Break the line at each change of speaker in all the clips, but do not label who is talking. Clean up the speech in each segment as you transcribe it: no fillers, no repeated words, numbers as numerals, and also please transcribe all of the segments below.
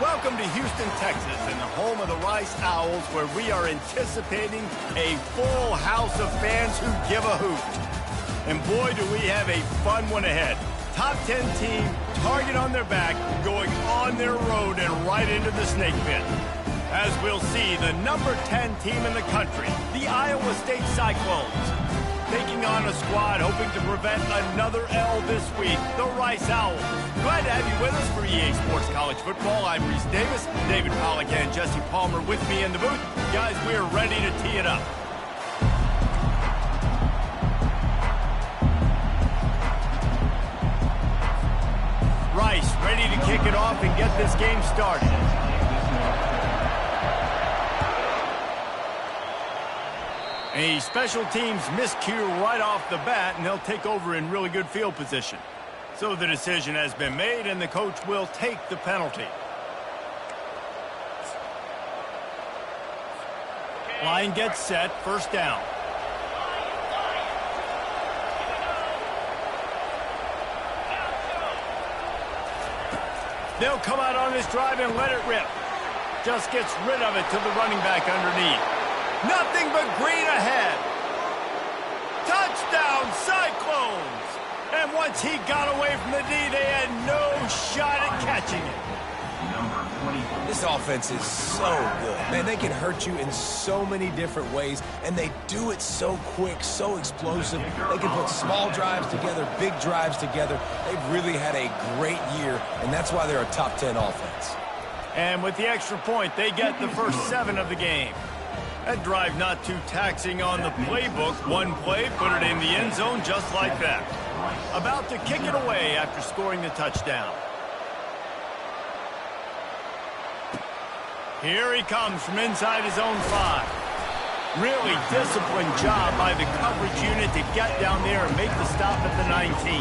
Welcome to Houston, Texas, and the home of the Rice Owls, where we are anticipating a full house of fans who give a hoot. And boy, do we have a fun one ahead. Top 10 team, target on their back, going on their road and right into the snake pit. As we'll see, the number 10 team in the country, the Iowa State Cyclones, taking on a squad hoping to prevent another L this week, the Rice Owls. Glad to have you with us for EA Sports College Football. I'm Reese Davis, David Pollack and Jesse Palmer with me in the booth. Guys, we're ready to tee it up. Rice ready to kick it off and get this game started. A special teams miscue right off the bat, and they'll take over in really good field position. So the decision has been made, and the coach will take the penalty. Line gets set, first down. They'll come out on this drive and let it rip. Just gets rid of it to the running back underneath. Nothing but green ahead. Touchdown, Cyclones! And once he got away from the D, they had no shot at catching it.
This offense is so good. Man, they can hurt you in so many different ways, and they do it so quick, so explosive. They can put small drives together, big drives together. They've really had a great year, and that's why they're a top 10 offense.
And with the extra point, they get the first 7 of the game. That drive not too taxing on the playbook. One play, put it in the end zone just like that. About to kick it away after scoring the touchdown. Here he comes from inside his own 5. Really disciplined job by the coverage unit to get down there and make the stop at the 19.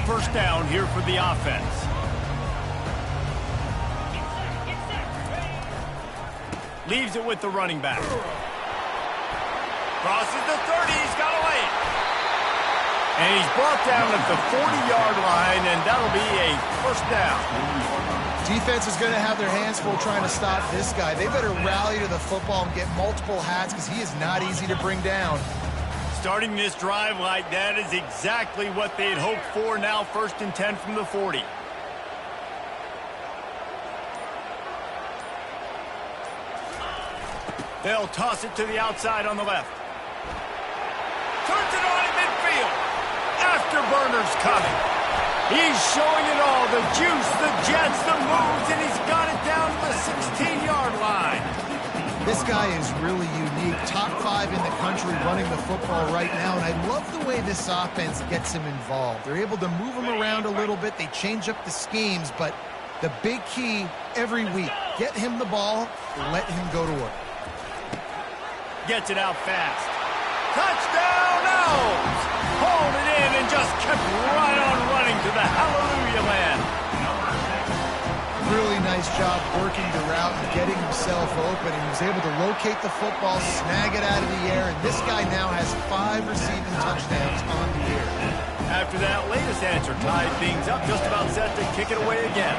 First down here for the offense. Leaves it with the running back. Crosses the 30, he's got away. And he's brought down at the 40-yard line, and that'll be a first down.
Defense is going to have their hands full trying to stop this guy. They better rally to the football and get multiple hats because he is not easy to bring down.
Starting this drive like that is exactly what they'd hoped for. Now first and 10 from the 40. They'll toss it to the outside on the left. Turns it on in midfield. Afterburner's coming. He's showing it all. The juice, the jets, the moves, and he's got it down to the 16-yard line.
This guy is really unique. Top 5 in the country running the football right now, and I love the way this offense gets him involved. They're able to move him around a little bit. They change up the schemes, but the big key every week, get him the ball, let him go to work.
Gets it out fast. Touchdown, Owls! Hauled it in and just kept right on running to the hallelujah land.
Really nice job working the route and getting himself open. And he was able to locate the football, snag it out of the air, and this guy now has 5 receiving touchdowns on the year.
After that latest answer tied things up, just about set to kick it away again.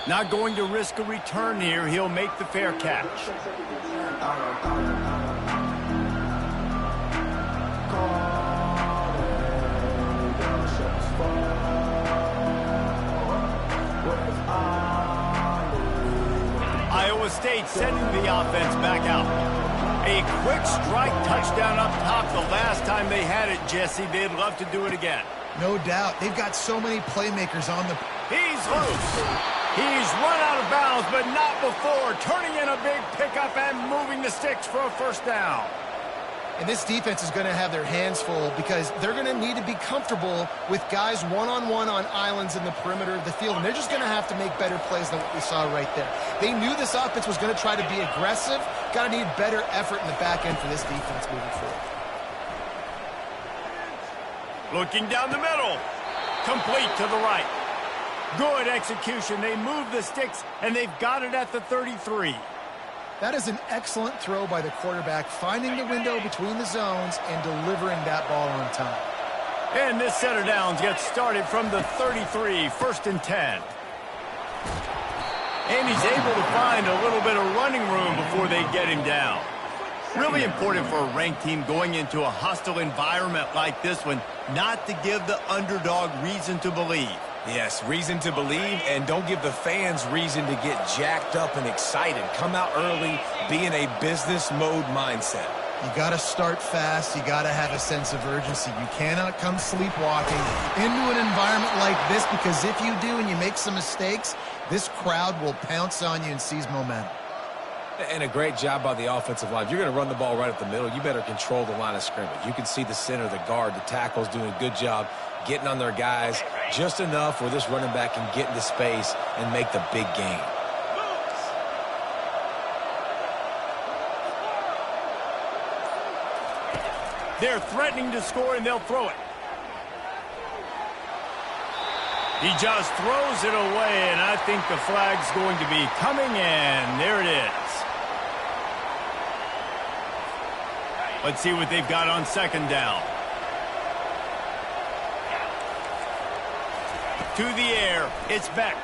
Not going to risk a return here. He'll make the fair catch. Iowa State sending the offense back out. A quick strike touchdown up top the last time they had it, Jesse. They'd love to do it again.
No doubt. They've got so many playmakers on the...
He's loose. He's run out of bounds, but not before. Turning in a big pickup and moving the sticks for a first down.
And this defense is going to have their hands full because they're going to need to be comfortable with guys one-on-one on islands in the perimeter of the field. And they're just going to have to make better plays than what we saw right there. They knew this offense was going to try to be aggressive. Got to need better effort in the back end for this defense moving forward.
Looking down the middle. Complete to the right. Good execution. They move the sticks, and they've got it at the 33.
That is an excellent throw by the quarterback, finding the window between the zones and delivering that ball on time.
And this set of downs gets started from the 33, 1st and 10. And he's able to find a little bit of running room before they get him down. Really important for a ranked team going into a hostile environment like this one, not to give the underdog reason to believe.
Yes, reason to believe, and don't give the fans reason to get jacked up and excited. Come out early, be in a business mode mindset.
You got to start fast. You got to have a sense of urgency. You cannot come sleepwalking into an environment like this, because if you do and you make some mistakes, this crowd will pounce on you and seize momentum.
And a great job by the offensive line. If you're going to run the ball right up the middle, you better control the line of scrimmage. You can see the center, the guard, the tackles doing a good job getting on their guys just enough where this running back can get into space and make the big gain.
They're threatening to score, and they'll throw it. He just throws it away, and I think the flag's going to be coming, and there it is. Let's see what they've got on 2nd down. To the air, it's Beck.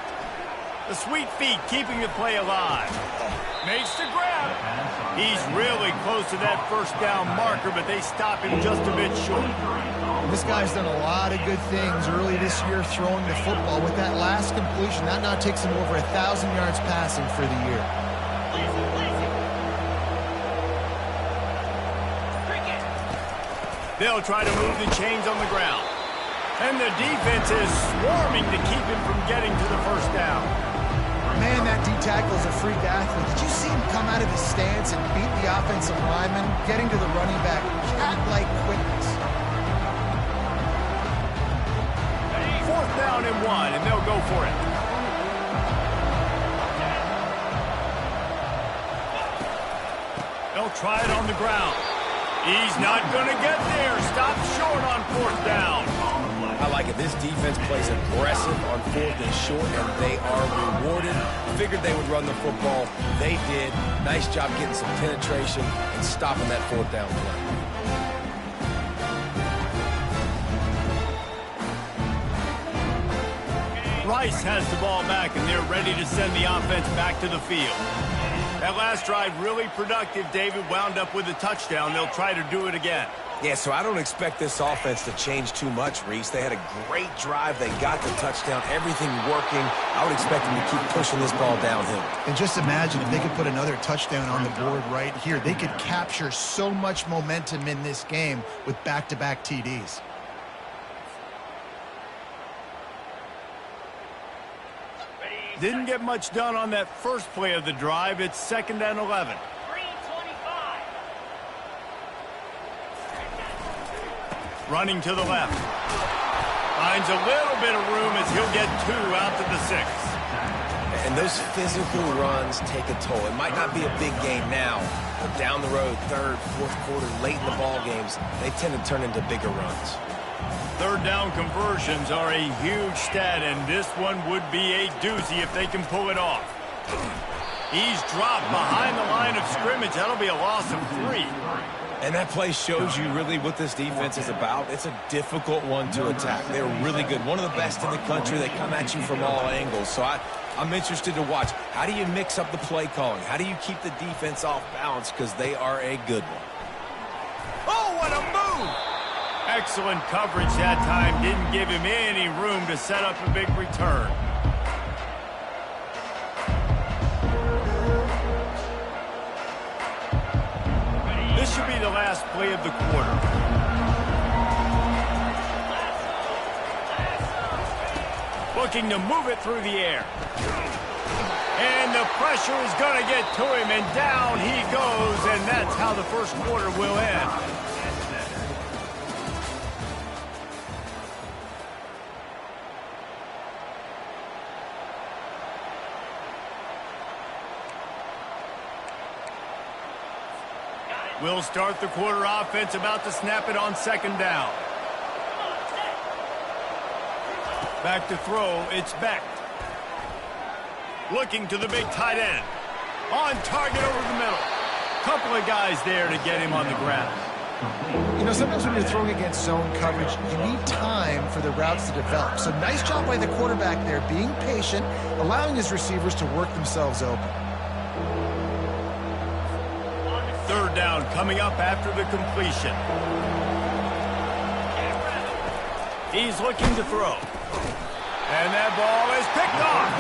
The sweet feet keeping the play alive. Makes the grab. He's really close to that 1st down marker, but they stop him just a bit short.
This guy's done a lot of good things early this year throwing the football. With that last completion, that now takes him over 1,000 yards passing for the year.
They'll try to move the chains on the ground. And the defense is swarming to keep him from getting to the 1st down.
Man, that D-tackle is a freak athlete. Did you see him come out of his stance and beat the offensive lineman, getting to the running back? Cat-like quickness.
4th down and 1, and they'll go for it. They'll try it on the ground. He's not going to get there. Stop short on 4th down.
I like it. This defense plays aggressive on 4th and short, and they are rewarded. Figured they would run the football. They did. Nice job getting some penetration and stopping that 4th down play.
Rice has the ball back, and they're ready to send the offense back to the field. That last drive really productive. David wound up with a touchdown. They'll try to do it again.
Yeah, so I don't expect this offense to change too much, Reese. They had a great drive. They got the touchdown. Everything working. I would expect them to keep pushing this ball downhill.
And just imagine if they could put another touchdown on the board right here. They could capture so much momentum in this game with back-to-back TDs.
Didn't get much done on that first play of the drive. It's 2nd and 11. Running to the left. Finds a little bit of room as he'll get 2 out to the 6.
And those physical runs take a toll. It might not be a big game now, but down the road, 3rd, 4th quarter, late in the ball games, they tend to turn into bigger runs.
3rd down conversions are a huge stat, and this one would be a doozy if they can pull it off. He's dropped behind the line of scrimmage. That'll be a loss of 3.
And that play shows you really what this defense is about. It's a difficult one to attack. They're really good. One of the best in the country. They come at you from all angles. So I'm interested to watch. How do you mix up the play calling? How do you keep the defense off balance? Because they are a good one.
Oh, what a move! Excellent coverage that time. Didn't give him any room to set up a big return. This should be the last play of the quarter. Looking to move it through the air. And the pressure is going to get to him, and down he goes, and that's how the first quarter will end. We'll start the quarter offense, about to snap it on 2nd down. Back to throw, it's Beck. Looking to the big tight end. On target over the middle. Couple of guys there to get him on the ground.
You know, sometimes when you're throwing against zone coverage, you need time for the routes to develop. So nice job by the quarterback there, being patient, allowing his receivers to work themselves open.
Third down coming up after the completion. He's looking to throw. And that ball is picked off.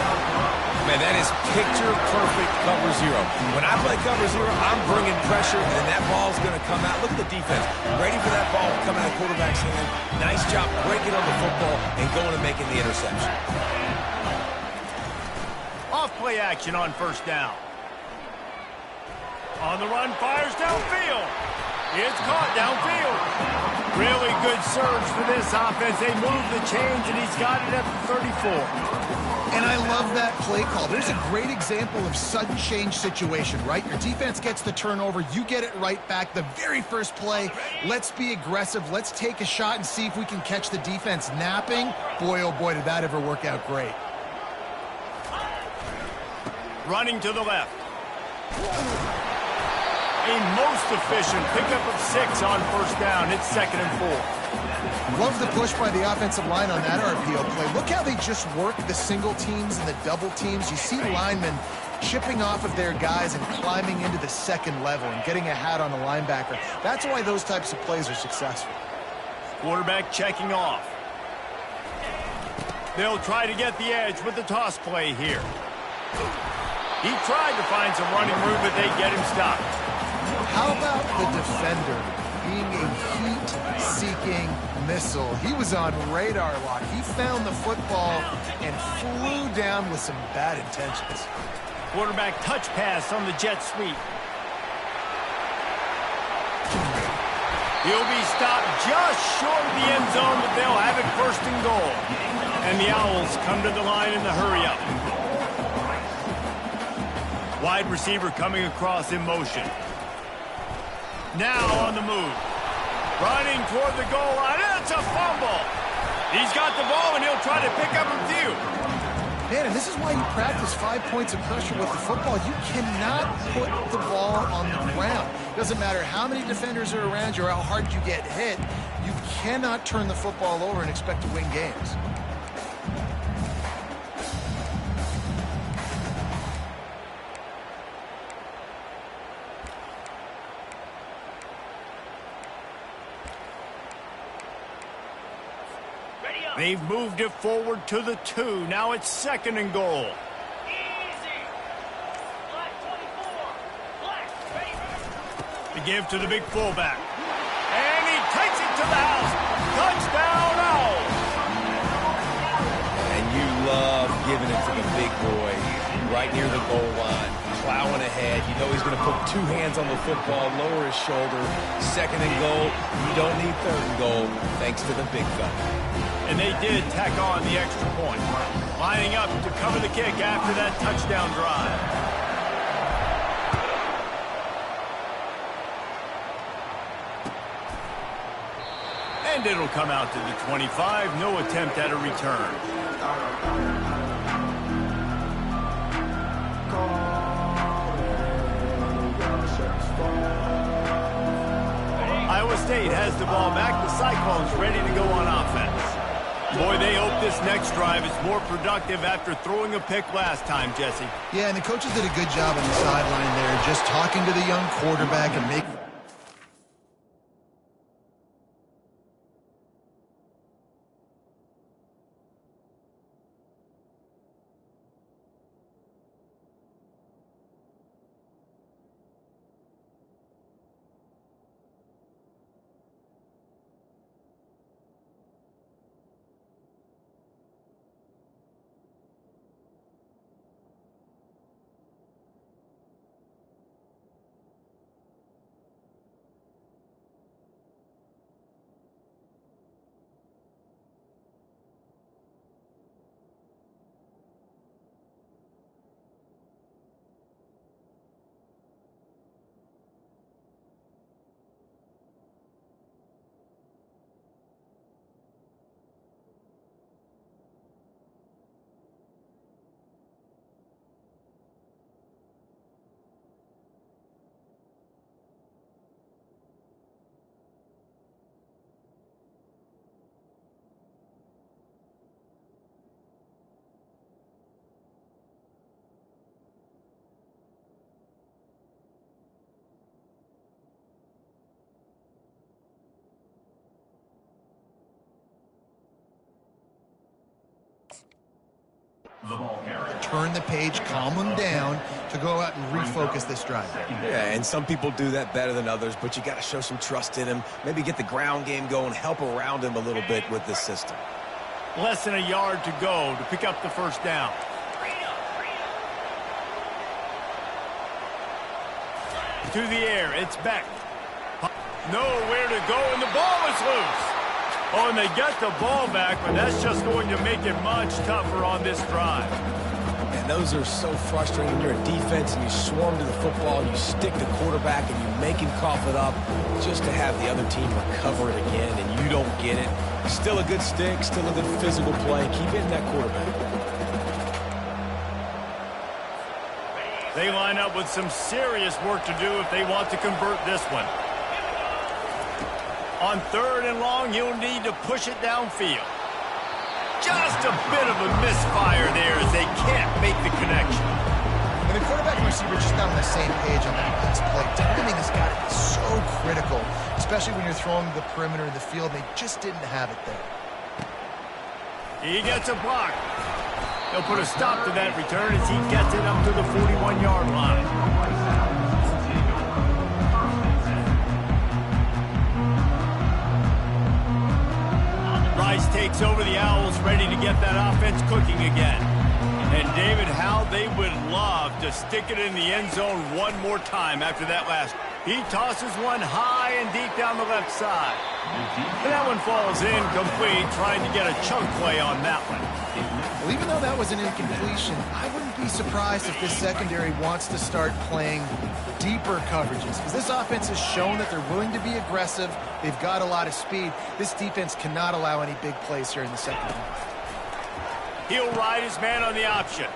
Man, that is picture-perfect cover zero. When I play cover zero, I'm bringing pressure, and that ball's going to come out. Look at the defense. Ready for that ball to come out of quarterback's hand. Nice job breaking on the football and going and making the interception.
Off play action on first down. On the run, fires downfield. It's caught downfield. Really good surge for this offense. They move the chains, and he's got it at the 34.
And I love that play call. There's a great example of sudden change situation, right? Your defense gets the turnover. You get it right back. The very first play, let's be aggressive. Let's take a shot and see if we can catch the defense napping. Boy, oh boy, did that ever work out great.
Running to the left. A most efficient pickup of 6 on first down. It's 2nd and 4.
Love the push by the offensive line on that RPO play. Look how they just work the single teams and the double teams. You see linemen chipping off of their guys and climbing into the second level and getting a hat on a linebacker. That's why those types of plays are successful.
Quarterback checking off. They'll try to get the edge with the toss play here. He tried to find some running room, but they get him stopped.
How about the defender being a heat-seeking missile? He was on radar lock. He found the football and flew down with some bad intentions.
Quarterback touch pass on the jet sweep. He'll be stopped just short of the end zone, but they'll have it 1st and goal. And the Owls come to the line in the hurry-up. Wide receiver coming across in motion. Now on the move. Running toward the goal line. It's a fumble. He's got the ball, and he'll try to pick up a few.
Man, and this is why you practice 5 points of pressure with the football. You cannot put the ball on the ground. Doesn't matter how many defenders are around you or how hard you get hit. You cannot turn the football over and expect to win games.
They've moved it forward to the 2. Now it's 2nd and goal. The give to the big fullback. And he takes it to the house. Touchdown, Owls.
And you love giving it to the big boy right near the goal line, plowing ahead. You know he's going to put 2 hands on the football, lower his shoulder. 2nd and goal. You don't need 3rd and goal thanks to the big fella.
And they did tack on the extra point, lining up to cover the kick after that touchdown drive. And it'll come out to the 25. No attempt at a return. Iowa State has the ball back. The Cyclones ready to go on offense. Boy, they hope this next drive is more productive after throwing a pick last time, Jesse.
Yeah, and the coaches did a good job on the sideline there, just talking to the young quarterback and making... turn the page, calm them down to go out and refocus this drive.
Yeah, and some people do that better than others, but you got to show some trust in him. Maybe get the ground game going, help around him a little bit with this system.
Less than a yard to go to pick up the first down. To the air, it's Beck. Nowhere to go, and the ball is loose. Oh, and they get the ball back, but that's just going to make it much tougher on this drive.
And those are so frustrating when you're a defense and you swarm to the football, you stick the quarterback, and you make him cough it up just to have the other team recover it again, and you don't get it. Still a good stick, still a good physical play. Keep hitting that quarterback.
They line up with some serious work to do if they want to convert this one. On 3rd and long, he'll need to push it downfield. Just a bit of a misfire there as they can't make the connection.
And the quarterback and receiver just not on the same page on that last play. Timing has got to be so critical, especially when you're throwing the perimeter of the field. They just didn't have it there.
He gets a block. They'll put a stop to that return as he gets it up to the 41-yard line. Rice takes over the Owls, ready to get that offense cooking again. And David, how they would love to stick it in the end zone one more time after that last. He tosses one high and deep down the left side. And that one falls incomplete, trying to get a chunk play on that one.
Well, even though that was an incompletion, I wouldn't be surprised if this secondary wants to start playing deeper coverages, because this offense has shown that they're willing to be aggressive. They've got a lot of speed. This defense cannot allow any big plays here in the second half.
He'll ride his man on the option.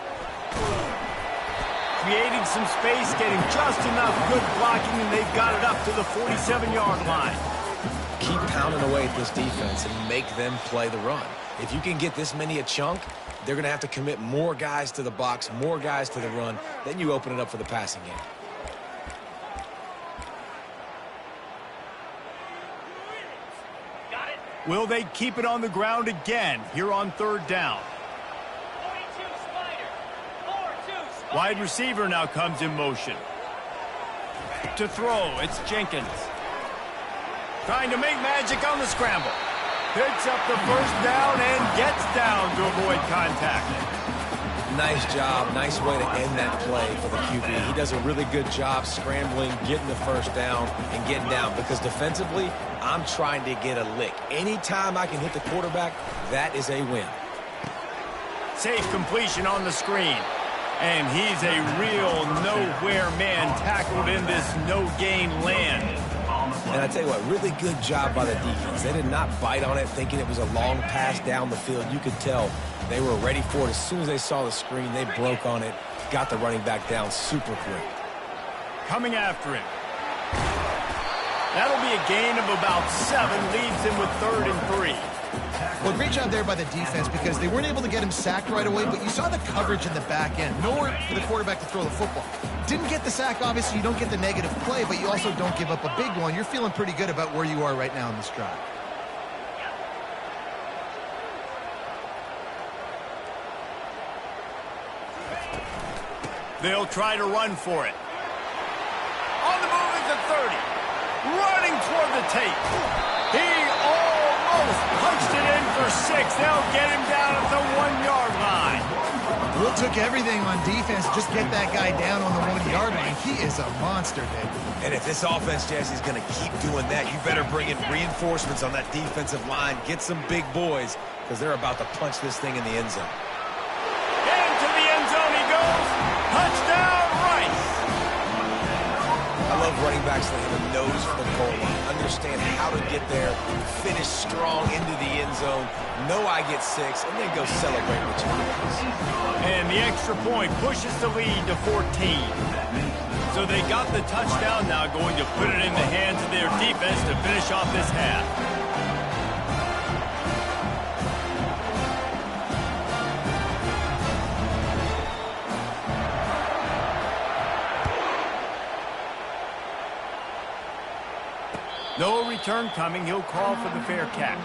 Creating some space, getting just enough good blocking, and they've got it up to the 47-yard line.
Keep pounding away at this defense and make them play the run. If you can get this many a chunk, they're going to have to commit more guys to the box, more guys to the run. Then you open it up for the passing game.
Will they keep it on the ground again here on 3rd down? Wide receiver now comes in motion. To throw, it's Jenkins. Trying to make magic on the scramble. Picks up the first down and gets down to avoid contact.
Nice job. Nice way to end that play for the QB. He does a really good job scrambling, getting the first down, and getting down. Because defensively, I'm trying to get a lick. Anytime I can hit the quarterback, that is a win.
Safe completion on the screen. And he's a real nowhere man tackled in this no-gain land.
And I tell you what, really good job by the defense. They did not bite on it thinking it was a long pass down the field. You could tell they were ready for it. As soon as they saw the screen, they broke on it, got the running back down super quick.
Coming after him. That'll be a gain of about 7, leaves him with 3rd and 3.
Well, great job there by the defense because they weren't able to get him sacked right away, but you saw the coverage in the back end. Nowhere for the quarterback to throw the football. Didn't get the sack, obviously. You don't get the negative play, but you also don't give up a big one. You're feeling pretty good about where you are right now in this drive.
They'll try to run for it. On the move at the 30. Running toward the tape. He almost punched it in for 6. They'll get him down at the 1-yard line.
Will took everything on defense. Just get that guy down on the 1-yard line. He is a monster, David.
And if this offense, Jesse, is going to keep doing that, you better bring in reinforcements on that defensive line. Get some big boys because they're about to punch this thing in the end zone.
Into the end zone he goes. Touchdown, Rice.
I love running backs that have a nose for the goal line. Understand how to get there, finish strong into the end zone, know I get 6, and then go celebrate with your friends.
And the extra point pushes the lead to 14. So they got the touchdown, now going to put it in the hands of their defense to finish off this half. No return coming. He'll call for the fair catch.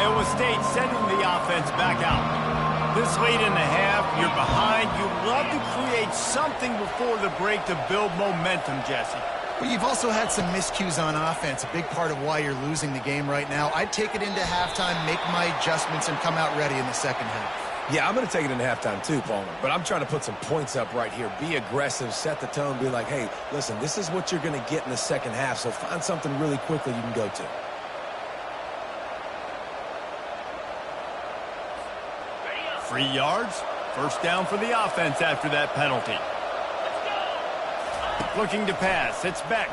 Iowa State sending the offense back out. This late in the half, you're behind. You love to create something before the break to build momentum, Jesse.
Well, you've also had some miscues on offense, a big part of why you're losing the game right now. I'd take it into halftime, make my adjustments, and come out ready in the second half.
Yeah, I'm going to take it into halftime too, Palmer. But I'm trying to put some points up right here. Be aggressive, set the tone, be like, hey, listen, this is what you're going to get in the second half, so find something really quickly you can go to.
Free yards. First down for the offense after that penalty. Looking to pass. It's Beck.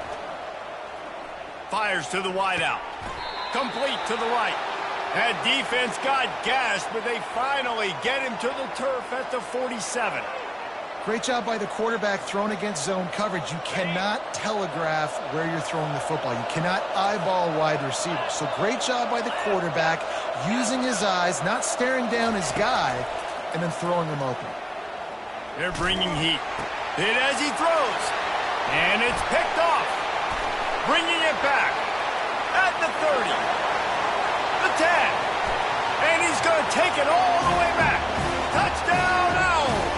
Fires to the wideout. Complete to the right. That defense got gashed, but they finally get him to the turf at the 47.
Great job by the quarterback thrown against zone coverage. You cannot telegraph where you're throwing the football. You cannot eyeball wide receivers. So great job by the quarterback using his eyes, not staring down his guy, and then throwing him open.
They're bringing heat. Hit as he throws. And it's picked off. Bringing it back at the 30. The 10. And he's going to take it all the way back. Touchdown, Owls.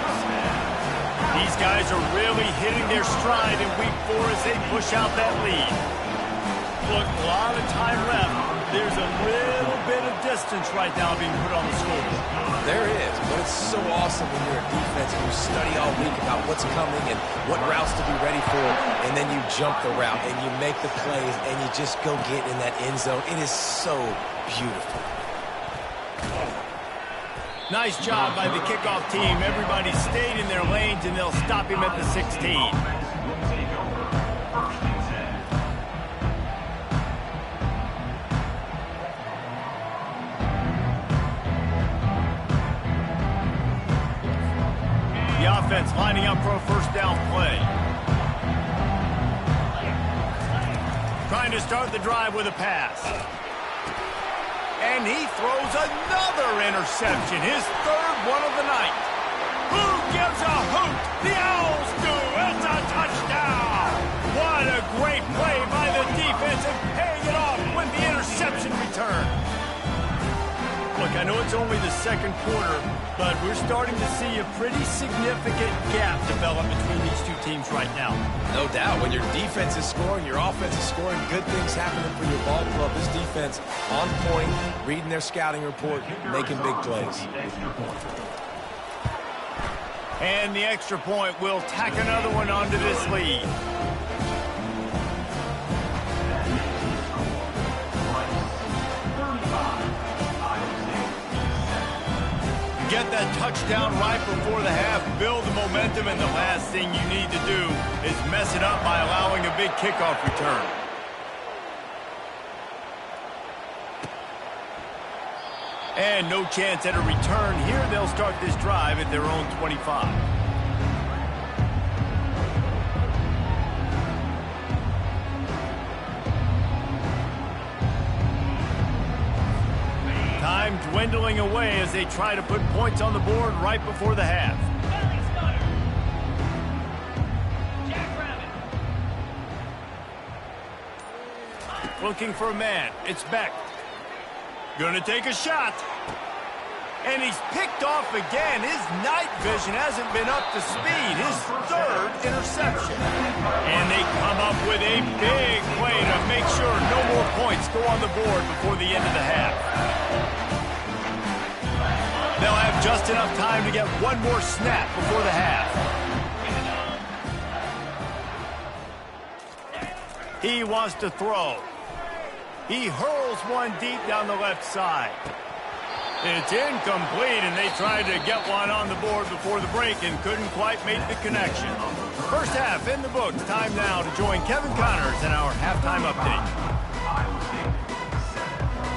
These guys are really hitting their stride in week 4 as they push out that lead. Look, a lot of time left. There's a little bit of distance right now being put on the scoreboard.
There is, but it's so awesome when you're a defense and you study all week about what's coming and what routes to be ready for, and then you jump the route and you make the plays and you just go get in that end zone. It is so beautiful.
Nice job by the kickoff team. Everybody stayed in their lanes, and they'll stop him at the 16. The offense lining up for a first down play. Trying to start the drive with a pass. And he throws another interception, his third one of the night. Who gives a hoot? The Owls do. It's a touchdown. What a great play by the defense and paying it off with the interception return. Look, I know it's only the second quarter, but we're starting to see a pretty significant gap develop between these two teams right now.
No doubt. When your defense is scoring, your offense is scoring, good things happening for your ball club. This defense on point, reading their scouting report, making big plays.
And the extra point will tack another one onto this lead. Get that touchdown right before the half, build the momentum, and the last thing you need to do is mess it up by allowing a big kickoff return. And no chance at a return here. They'll start this drive at their own 25. Time dwindling away as they try to put points on the board right before the half. Looking for a man. It's Beck. Gonna take a shot. And he's picked off again. His night vision hasn't been up to speed. His third interception. And they come up with a big play to make sure no more points go on the board before the end of the half. They'll have just enough time to get one more snap before the half. He wants to throw. He hurls one deep down the left side. It's incomplete, and they tried to get one on the board before the break and couldn't quite make the connection. First half in the books. Time now to join Kevin Connors in our halftime update.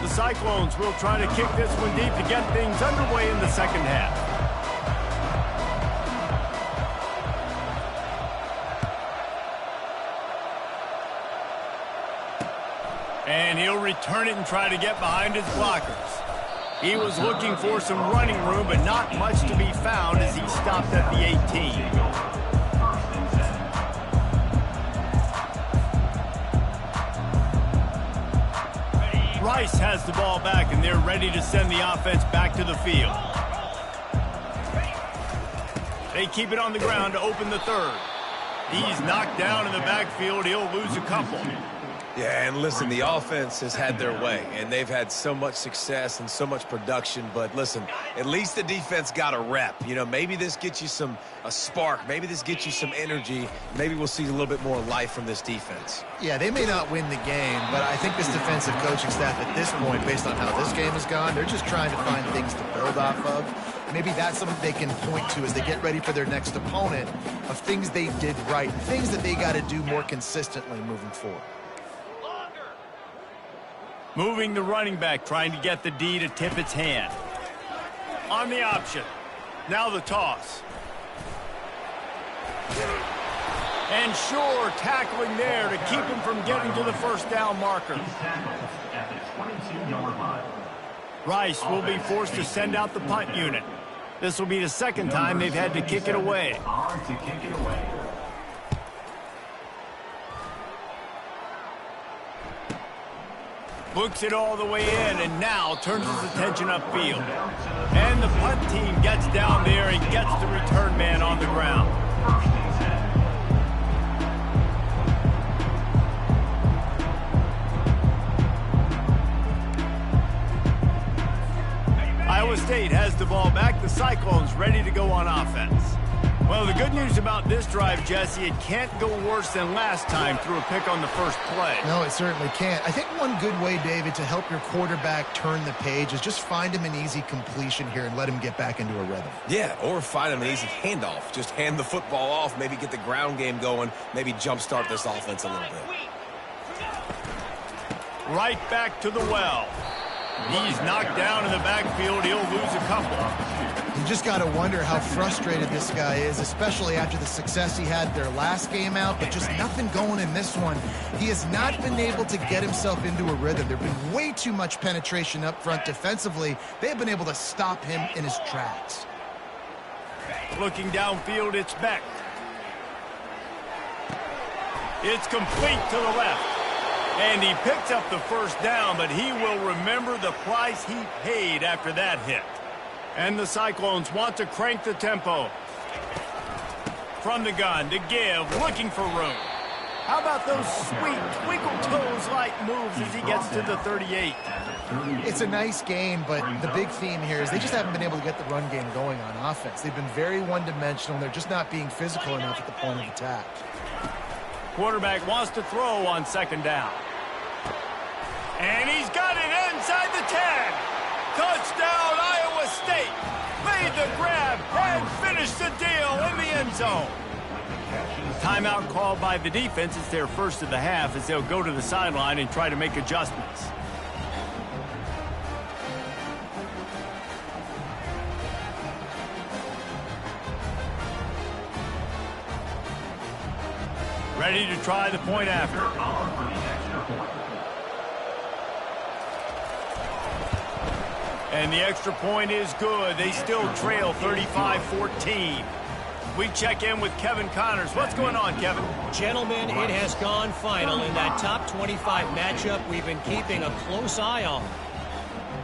The Cyclones will try to kick this one deep to get things underway in the second half. And he'll return it and try to get behind his blockers. He was looking for some running room, but not much to be found as he stopped at the 18. Rice has the ball back, and they're ready to send the offense back to the field. They keep it on the ground to open the third. He's knocked down in the backfield. He'll lose a couple.
Yeah, and listen, the offense has had their way, and they've had so much success and so much production. But listen, at least the defense got a rep. You know, maybe this gets you a spark. Maybe this gets you some energy. Maybe we'll see a little bit more life from this defense.
Yeah, they may not win the game, but I think this defensive coaching staff at this point, based on how this game has gone, they're just trying to find things to build off of. Maybe that's something they can point to as they get ready for their next opponent of things they did right, things that they got to do more consistently moving forward.
Moving the running back, trying to get the D to tip its hand. On the option. Now the toss. And sure, tackling there to keep him from getting to the first down marker. Rice will be forced to send out the punt unit. This will be the second time they've had to kick it away. Looks it all the way in, and now turns his attention upfield. And the punt team gets down there and gets the return man on the ground. Iowa State has the ball back. The Cyclones ready to go on offense. Well, the good news about this drive, Jesse, it can't go worse than last time through a pick on the first play.
No, it certainly can't. I think one good way, David, to help your quarterback turn the page is just find him an easy completion here and let him get back into a rhythm.
Yeah, or find him an easy handoff. Just hand the football off, maybe get the ground game going, maybe jumpstart this offense a little bit.
Right back to the well. He's knocked down in the backfield. He'll lose a couple.
You just got to wonder how frustrated this guy is, especially after the success he had their last game out, but just nothing going in this one. He has not been able to get himself into a rhythm. There's been way too much penetration up front defensively. They've been able to stop him in his tracks.
Looking downfield, it's Beck. It's complete to the left. And he picks up the first down, but he will remember the price he paid after that hit. And the Cyclones want to crank the tempo. From the gun to give, looking for room. How about those sweet twinkle toes-like moves as he gets to the 38?
It's a nice game, but the big theme here is they just haven't been able to get the run game going on offense. They've been very one-dimensional, and they're just not being physical enough at the point of attack.
Quarterback wants to throw on second down. And he's got it inside the 10. Touchdown, Iowa State. Made the grab and finished the deal in the end zone. Timeout called by the defense. It's their first of the half as they'll go to the sideline and try to make adjustments. Ready to try the point after. And the extra point is good. They still trail 35-14. We check in with Kevin Connors. What's going on, Kevin?
Gentlemen, it has gone final in that top 25 matchup we've been keeping a close eye on.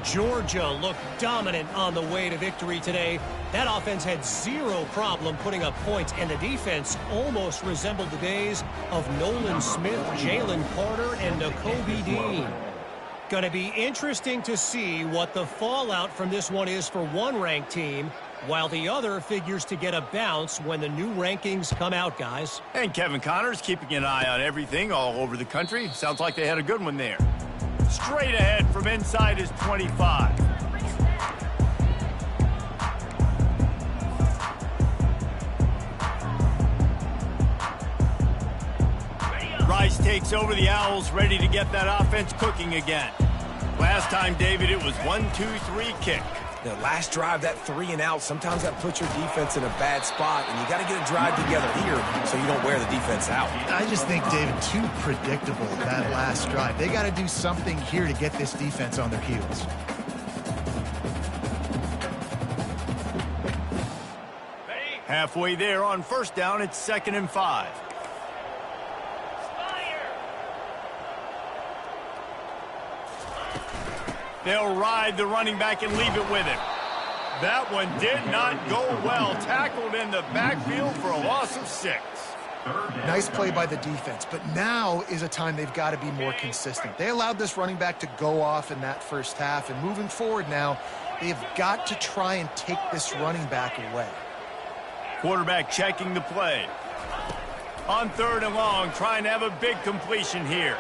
Georgia looked dominant on the way to victory today. That offense had zero problem putting up points, and the defense almost resembled the days of Nolan Smith, Jalen Carter, and Nakobe Dean. Going to be interesting to see what the fallout from this one is for one ranked team, while the other figures to get a bounce when the new rankings come out, guys.
And Kevin Connors keeping an eye on everything all over the country. Sounds like they had a good one there. Straight ahead from inside his 25. Rice takes over the Owls, ready to get that offense cooking again. Last time, David, it was 1-2-3 kick.
The last drive, that 3 and out, sometimes that puts your defense in a bad spot, and you got to get a drive together here so you don't wear the defense out.
I just think, David, too predictable that last drive. They got to do something here to get this defense on their heels.
Halfway there on first down, it's 2nd and 5. They'll ride the running back and leave it with him. That one did not go well. Tackled in the backfield for a loss of 6.
Nice play by the defense, but now is a time they've got to be more consistent. They allowed this running back to go off in that first half, and moving forward now, they've got to try and take this running back away.
Quarterback checking the play. On 3rd and long, trying to have a big completion here.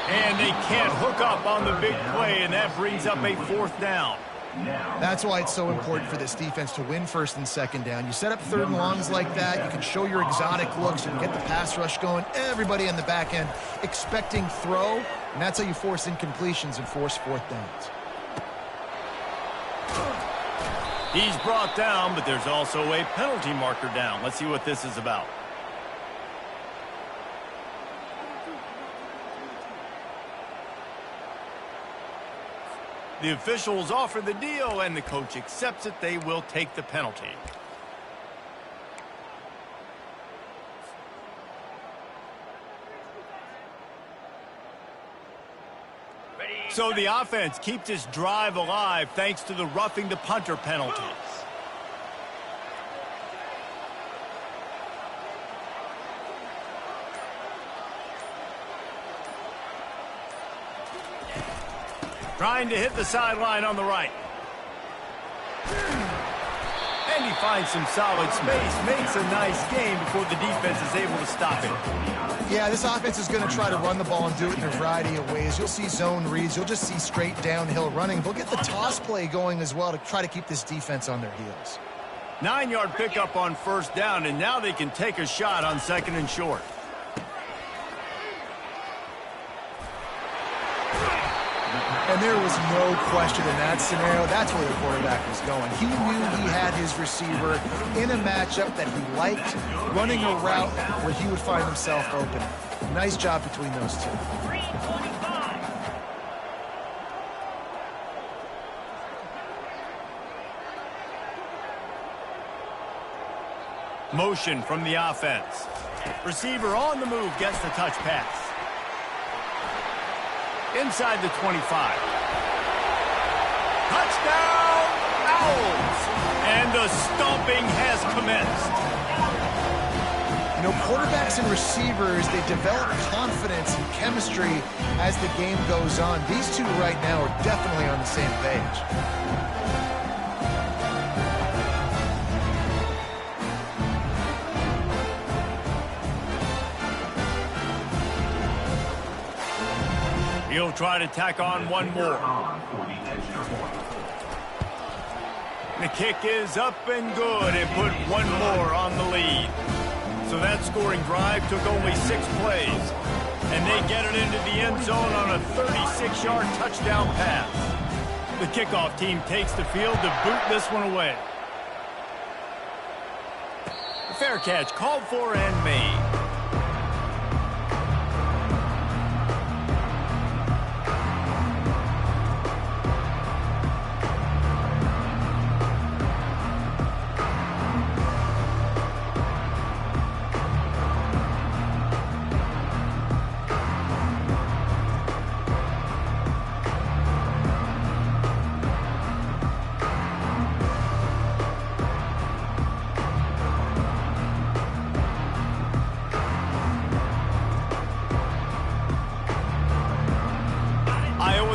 And they can't hook up on the big play, and that brings up a 4th down.
That's why it's so important for this defense to win 1st and 2nd down. You set up 3rd and longs like that, you can show your exotic looks, you can get the pass rush going, everybody in the back end expecting throw, and that's how you force incompletions and force 4th downs.
He's brought down, but there's also a penalty marker down. Let's see what this is about. The officials offer the deal, and the coach accepts it. They will take the penalty. So the offense keeps its drive alive thanks to the roughing the punter penalties. Trying to hit the sideline on the right. And he finds some solid space, makes a nice game before the defense is able to stop it.
Yeah, this offense is going to try to run the ball and do it in a variety of ways. You'll see zone reads. You'll just see straight downhill running. They'll get the toss play going as well to try to keep this defense on their heels.
9-yard pickup on 1st down, and now they can take a shot on 2nd and short.
And there was no question in that scenario. That's where the quarterback was going. He knew he had his receiver in a matchup that he liked, running a route where he would find himself open. Nice job between those two.
Motion from the offense. Receiver on the move gets the touch pass. Inside the 25. Touchdown, Owls! And the stomping has commenced.
You know, quarterbacks and receivers, they develop confidence and chemistry as the game goes on. These two right now are definitely on the same page.
He'll try to tack on one more. The kick is up and good and put one more on the lead. So that scoring drive took only 6 plays. And they get it into the end zone on a 36-yard touchdown pass. The kickoff team takes the field to boot this one away. The fair catch called for and made.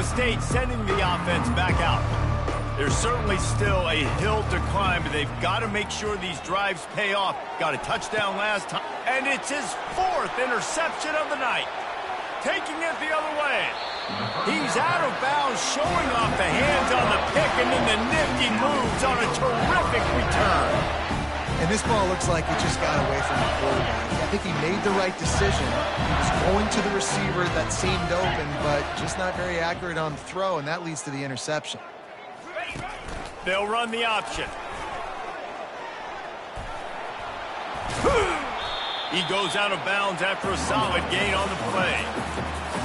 State sending the offense back out. There's certainly still a hill to climb, but they've got to make sure these drives pay off. Got a touchdown last time, and it's his 4th interception of the night. Taking it the other way. He's out of bounds, showing off the hands on the pick, and then the nifty moves on a terrific return.
And this ball looks like it just got away from the quarterback. I think he made the right decision. He was going to the receiver that seemed open, but just not very accurate on the throw, and that leads to the interception.
They'll run the option. He goes out of bounds after a solid gain on the play.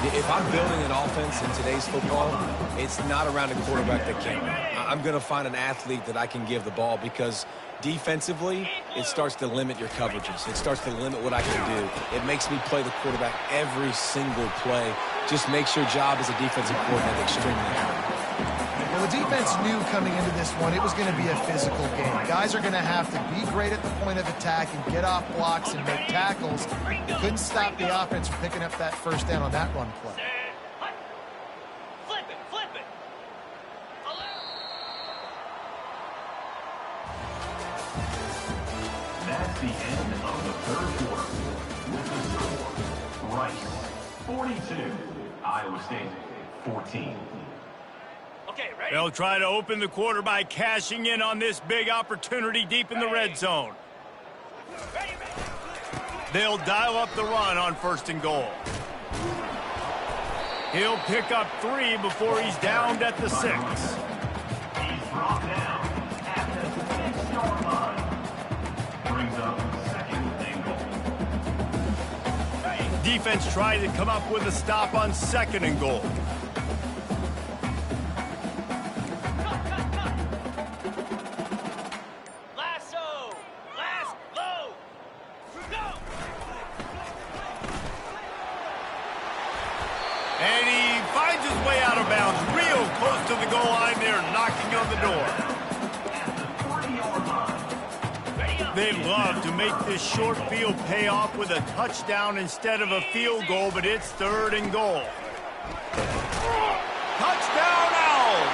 If I'm building an offense in today's football, it's not around a quarterback that can run. I'm going to find an athlete that I can give the ball because defensively, it starts to limit your coverages. It starts to limit what I can do. It makes me play the quarterback every single play. Just makes your job as a defensive coordinator extremely hard.
Well, the defense knew coming into this one it was going to be a physical game. Guys are going to have to be great at the point of attack and get off blocks and make tackles. They couldn't stop the offense from picking up that first down on that run play.
Flip it.
That's the end of the third quarter. With the score, Rice 42, Iowa State 14.
They'll try to open the quarter by cashing in on this big opportunity deep in the red zone. They'll dial up the run on 1st and goal. He'll pick up 3 before he's downed at the 6.
He's brought down at the 6-yard line. Brings up 2nd and goal.
Defense tried to come up with a stop on 2nd and goal. And he finds his way out of bounds real close to the goal line there, knocking on the door. They'd love to make this short field pay off with a touchdown instead of a field goal, but it's 3rd and goal. Touchdown Owls!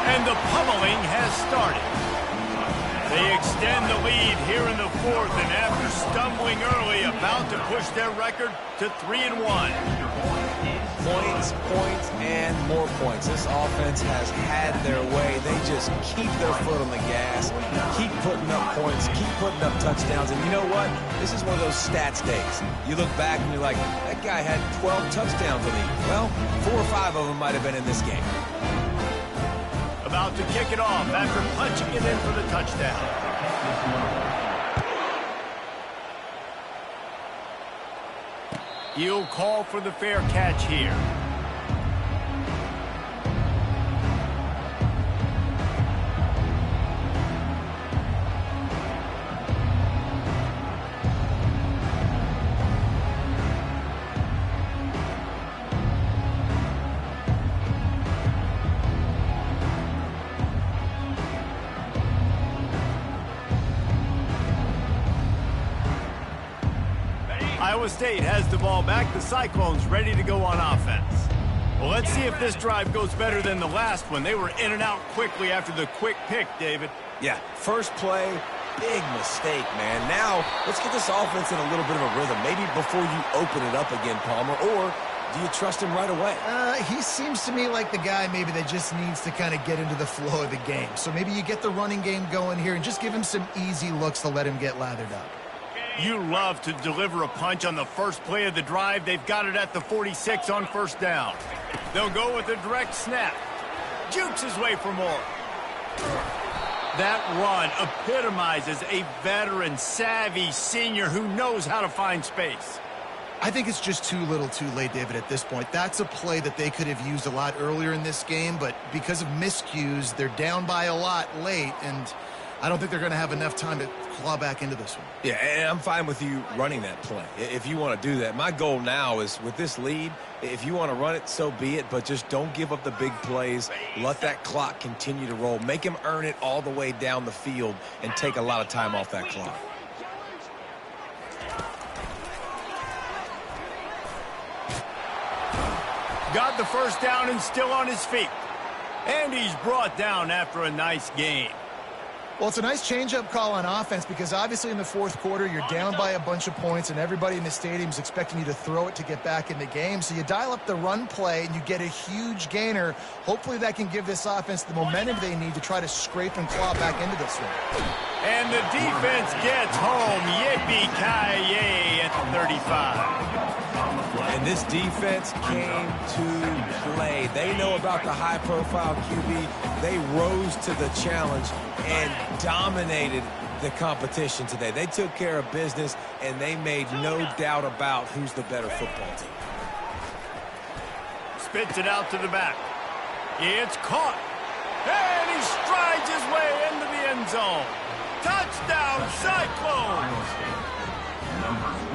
And the pummeling has started. They extend the lead here in the 4th, and after stumbling early, about to push their record to 3-1.
Points, and more points. This offense has had their way. They just keep their foot on the gas, keep putting up points, keep putting up touchdowns. And you know what? This is one of those stats days. You look back and you're like, that guy had 12 touchdowns on him. Well, 4 or 5 of them might have been in this game.
About to kick it off after punching it in for the touchdown. He'll call for the fair catch here. Iowa State has the ball back. The Cyclones ready to go on offense. Well, let's see if this drive goes better than the last one. They were in and out quickly after the quick pick, David.
Yeah, first play, big mistake, man. Now, let's get this offense in a little bit of a rhythm. Maybe before you open it up again, Palmer, or do you trust him right away?
He seems to me like the guy maybe that just needs to kind of get into the flow of the game. So maybe you get the running game going here and just give him some easy looks to let him get lathered up.
You love to deliver a punch on the first play of the drive. They've got it at the 46 on 1st down. They'll go with a direct snap. Jukes his way for more. That run epitomizes a veteran, savvy senior who knows how to find space.
I think it's just too little too late, David, at this point. That's a play that they could have used a lot earlier in this game, but because of miscues, they're down by a lot late, and I don't think they're going to have enough time to claw back into this one.
Yeah, and I'm fine with you running that play if you want to do that. My goal now is with this lead, if you want to run it, so be it, but just don't give up the big plays. Let that clock continue to roll. Make him earn it all the way down the field and take a lot of time off that clock.
Got the first down and still on his feet. And he's brought down after a nice gain.
Well, it's a nice change-up call on offense because obviously in the 4th quarter, you're down by a bunch of points and everybody in the stadium is expecting you to throw it to get back in the game. So you dial up the run play and you get a huge gainer. Hopefully that can give this offense the momentum they need to try to scrape and claw back into this one.
And the defense gets home. Yippee-ki-yay at the 35.
And this defense came to play. They know about the high-profile QB. They rose to the challenge and dominated the competition today. They took care of business, and they made no doubt about who's the better football team.
spits it out to the back. It's caught. And he strides his way into the end zone. Touchdown, Cyclone!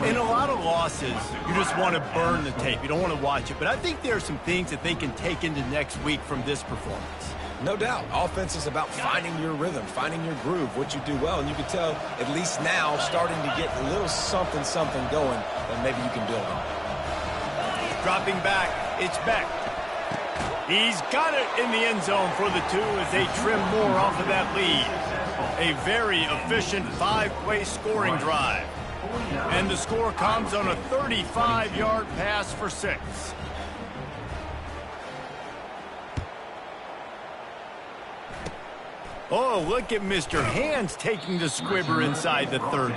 In a lot of losses, you just want to burn the tape. You don't want to watch it. But I think there are some things that they can take into next week from this performance.
No doubt. Offense is about finding your rhythm, finding your groove, what you do well. And you can tell, at least now, starting to get a little something going that maybe you can build on.
Dropping back, it's Beck. He's got it in the end zone for the 2 as they trim more off of that lead. A very efficient 5-play scoring drive. And the score comes on a 35-yard pass for 6. Oh, look at Mr. Hands taking the squibber inside the 30.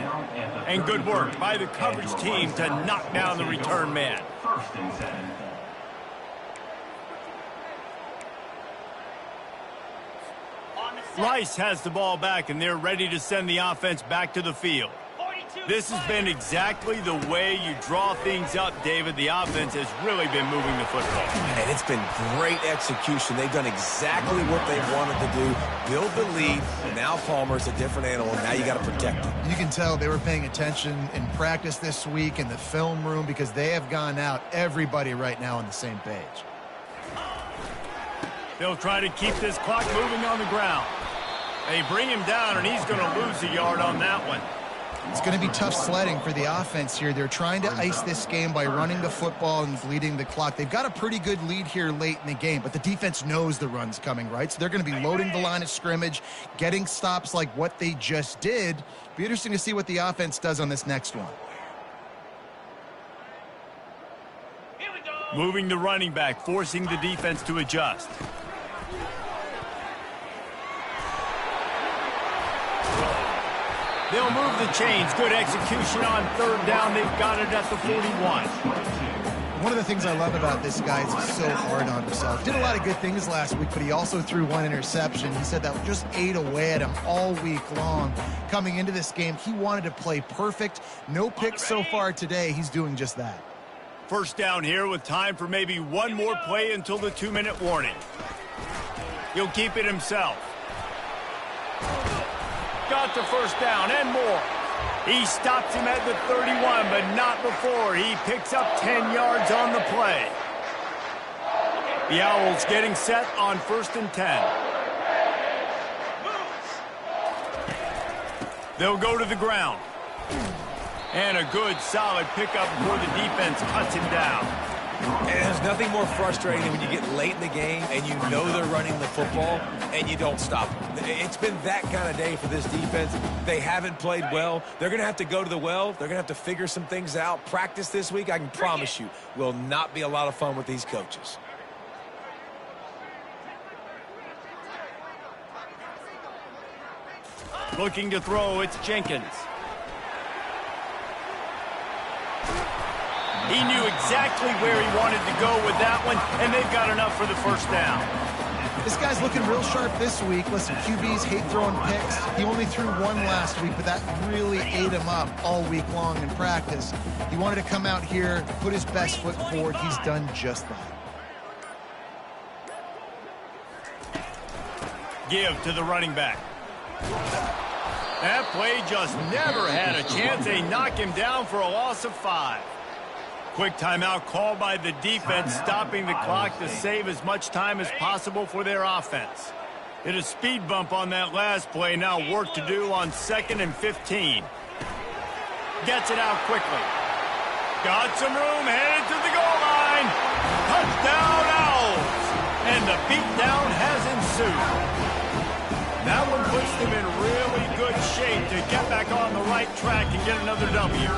And good work by the coverage team to knock down the return man.
First and 7.
Rice has the ball back, and they're ready to send the offense back to the field. This has been exactly the way you draw things up, David. The offense has really been moving the football.
And it's been great execution. They've done exactly what they wanted to do. Build the lead. Now Palmer's a different animal. Now you got to protect him.
You can tell they were paying attention in practice this week in the film room because they have gone out, everybody right now on the same page.
They'll try to keep this clock moving on the ground. They bring him down, and he's going to lose a yard on that one.
It's going to be tough sledding for the offense here. They're trying to ice this game by running the football and bleeding the clock. They've got a pretty good lead here late in the game, but the defense knows the run's coming, right? So they're going to be loading the line of scrimmage, getting stops like what they just did. Be interesting to see what the offense does on this next one.
Moving the running back, forcing the defense to adjust. They'll move the chains. Good execution on 3rd down. They've got it at the 41.
One of the things I love about this guy is he's so hard on himself. Did a lot of good things last week, but he also threw 1 interception. He said that just ate away at him all week long. Coming into this game, he wanted to play perfect. No picks so far today. He's doing just that.
First down here with time for maybe one more play until the 2-minute warning. He'll keep it himself. Got the first down and more. He stops him at the 31, but not before. He picks up 10 yards on the play. The Owls getting set on 1st and 10. They'll go to the ground. And a good, solid pickup before the defense cuts him down.
And there's nothing more frustrating than when you get late in the game and you know they're running the football and you don't stop them. It's been that kind of day for this defense. They haven't played well. They're going to have to go to the well. They're going to have to figure some things out. Practice this week, I can promise you, will not be a lot of fun with these coaches.
Looking to throw, it's Jenkins. He knew exactly where he wanted to go with that one, and they've got enough for the first down.
This guy's looking real sharp this week. Listen, QBs hate throwing picks. He only threw 1 last week, but that really ate him up all week long in practice. He wanted to come out here, put his best foot forward. He's done just that.
Give to the running back. That play just never had a chance. They knock him down for a loss of 5. Quick timeout called by the defense, stopping the clock to save as much time as possible for their offense. Hit a speed bump on that last play. Now work to do on 2nd and 15. Gets it out quickly. Got some room, headed to the goal line. Touchdown, Owls! And the beatdown has ensued. That one puts them in really good shape to get back on the right track and get another W.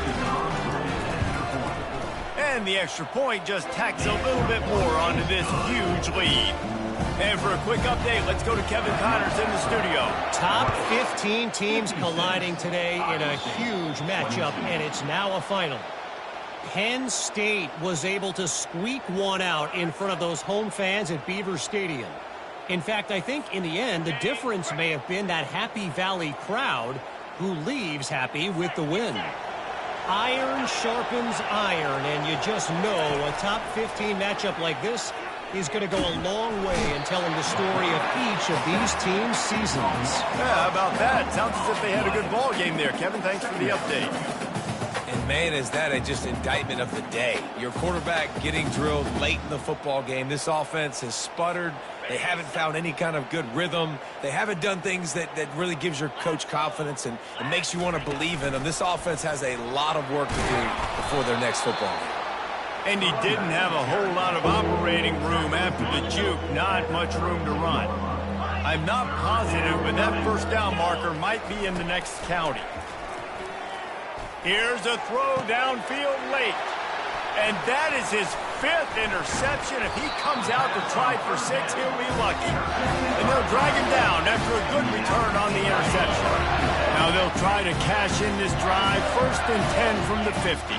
And the extra point just tacks a little bit more onto this huge lead. And for a quick update, let's go to Kevin Connors in the studio.
Top 15 teams colliding today in a huge matchup, and it's now a final. Penn State was able to squeak one out in front of those home fans at Beaver Stadium. In fact, I think in the end, the difference may have been that Happy Valley crowd who leaves happy with the win. Iron sharpens iron, and you just know a top 15 matchup like this is going to go a long way in telling the story of each of these teams' seasons.
Yeah, how about that? Sounds as if they had a good ball game there. Kevin, thanks for the update.
And, man, is that a just indictment of the day. Your quarterback getting drilled late in the football game. This offense has sputtered. They haven't found any kind of good rhythm. They haven't done things that really gives your coach confidence and makes you want to believe in them. This offense has a lot of work to do before their next football game.
And he didn't have a whole lot of operating room after the juke. Not much room to run. I'm not positive, but that first down marker might be in the next county. Here's a throw downfield late. And that is his 5th interception. If he comes out to try for 6, he'll be lucky. And they'll drag him down after a good return on the interception. Now they'll try to cash in this drive. 1st and 10 from the 50.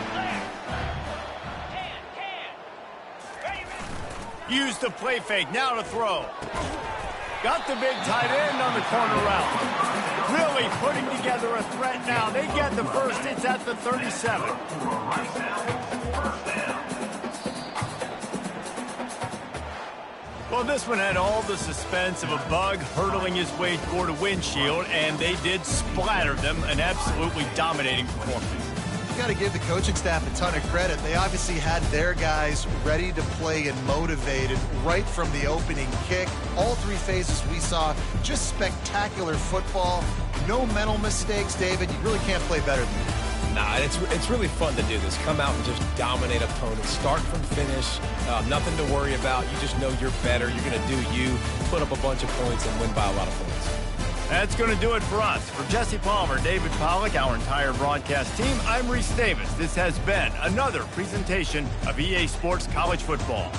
Use the play fake. Now to throw. Got the big tight end on the corner route. Really putting together a threat now. They get the first. It's at the 37. Well, this one had all the suspense of a bug hurtling his way toward a windshield, and they did splatter them. An absolutely dominating performance.
You got to give the coaching staff a ton of credit. They obviously had their guys ready to play and motivated right from the opening kick. All 3 phases we saw, just spectacular football. No mental mistakes, David. You really can't play better than that.
Nah, it's really fun to do this. Come out and just dominate opponents. Start from finish. Nothing to worry about. You just know you're better. You're going to do you, put up a bunch of points, and win by a lot of points.
That's going to do it for us. For Jesse Palmer, David Pollack, our entire broadcast team, I'm Rice Davis. This has been another presentation of EA Sports College Football.